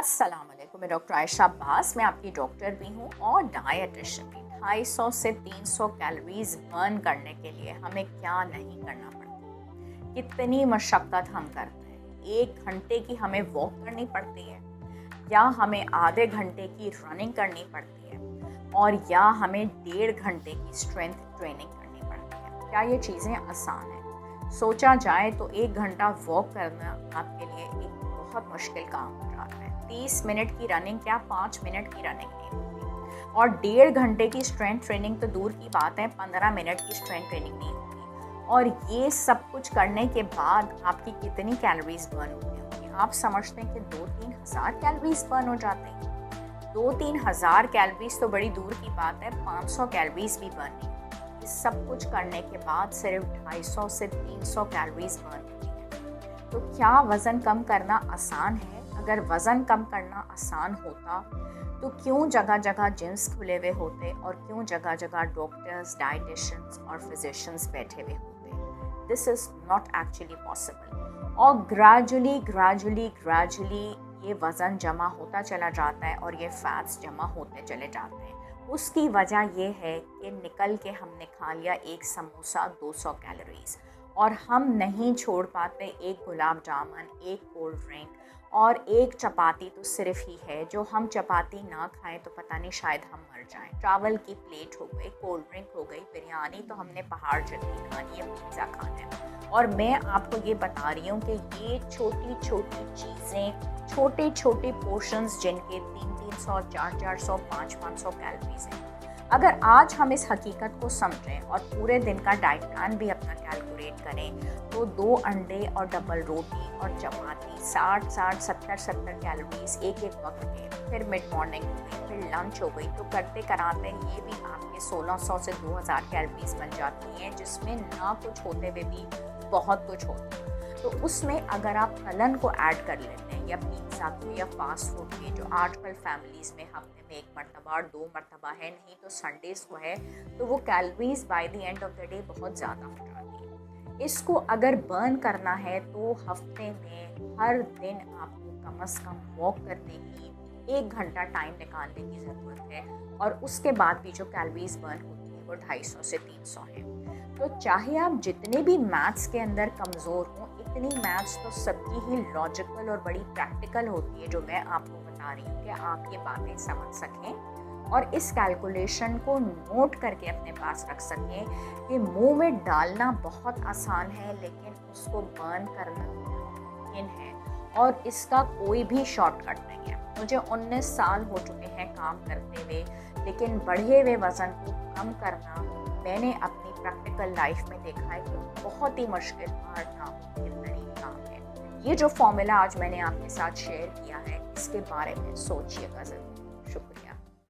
अस्सलाम वालेकुम, मैं डॉक्टर आयशा अब्बास। मैं आपकी डॉक्टर भी हूँ और डाइटिशियन भी। 250 से 300 कैलोरीज बर्न करने के लिए हमें क्या नहीं करना पड़ता, कितनी मशक्क़त हम करते हैं। 1 घंटे की हमें वॉक करनी पड़ती है, या हमें आधे घंटे की रनिंग करनी पड़ती है, और या हमें 1.5 घंटे की स्ट्रेंथ ट्रेनिंग करनी पड़ती है। क्या ये चीज़ें आसान हैं? सोचा जाए तो 1 घंटा वॉक करना आपके लिए एक बहुत मुश्किल काम हो जाता है। 30 मिनट की रनिंग क्या 5 मिनट की रनिंग नहीं होती, और 1.5 घंटे की स्ट्रेंथ ट्रेनिंग तो दूर की बात है, 15 मिनट की स्ट्रेंथ ट्रेनिंग नहीं होती। और ये सब कुछ करने के बाद आपकी कितनी कैलोरीज बर्न होती होंगी? आप समझते हैं कि 2-3 हज़ार कैलोरीज बर्न हो जाते हैं। 2-3 हज़ार कैलोरीज तो बड़ी दूर की बात है, 500 कैलोरीज भी बर्न नहीं होती। इस सब कुछ करने के बाद सिर्फ 250 से 300 कैलोरीज बर्न होती है। तो क्या वज़न कम करना आसान है? अगर वज़न कम करना आसान होता तो क्यों जगह जगह जिम्स खुले हुए होते, और क्यों जगह जगह डॉक्टर्स, डाइटिशियंस और फिजिशियंस बैठे हुए होते? This is not actually possible. और ग्रेजुअली ये वज़न जमा होता चला जाता है और ये फैट्स जमा होते चले जाते हैं। उसकी वजह ये है कि निकल के हमने खा लिया एक समोसा 200 कैलोरीज, और हम नहीं छोड़ पाते एक गुलाब जामुन, एक कोल्ड ड्रिंक और एक चपाती तो सिर्फ ही है। जो हम चपाती ना खाएं तो पता नहीं शायद हम मर जाएं। चावल की प्लेट हो गई, कोल्ड ड्रिंक हो गई, बिरयानी तो हमने पहाड़ जितनी खानी है, पिज़्ज़ा खाना है। और मैं आपको ये बता रही हूँ कि ये छोटी छोटी चीज़ें, छोटे छोटे पोर्शंस जिनके 300, 400, 500 कैलोरीज हैं, अगर आज हम इस हकीकत को समझें और पूरे दिन का डाइट प्लान भी अपना कैलकुलेट करें, तो 2 अंडे और डबल रोटी और चपाती 60-70 कैलोरीज एक वक्त के, फिर मिड मॉर्निंग हो गई, फिर लंच हो गई, तो करते कराते ये भी आपके 1600 से 2000 कैलोरीज बन जाती हैं, जिसमें ना कुछ होते हुए भी बहुत कुछ होता है। तो उसमें अगर आप तलन को ऐड कर लेते हैं, या पिज़्ज़ा को, या फास्ट फूड के, जो आजकल फैमिलीज़ में हफ्ते में 1 मरतबा और 2 मरतबा है, नहीं तो संडेज़ को है, तो वो calories by the end of the day बहुत ज़्यादा हो जाती है। इसको अगर बर्न करना है तो हफ्ते में हर दिन आपको कम से कम वॉक करने की 1 घंटा टाइम निकालने की ज़रूरत है, और उसके बाद भी जो कैलोरीज बर्न होती है वो 250 से 300 है। तो चाहे आप जितने भी मैथ्स के अंदर कमज़ोर हों, इतनी मैथ्स तो सबकी ही लॉजिकल और बड़ी प्रैक्टिकल होती है, जो मैं आपको बता रही हूँ कि आप ये बातें समझ सकें और इस कैलकुलेशन को नोट करके अपने पास रख सकें कि मुंह में डालना बहुत आसान है, लेकिन उसको बर्न करना मुमकिन है, और इसका कोई भी शॉर्टकट नहीं है। मुझे 19 साल हो चुके हैं काम करते हुए, लेकिन बढ़े हुए वज़न को कम करना मैंने अपनी प्रैक्टिकल लाइफ में देखा है कि बहुत ही मुश्किल और नामुमकिन काम है। ये जो फॉर्मूला आज मैंने आपके साथ शेयर किया है, इसके बारे में सोचिएगा ज़रूर।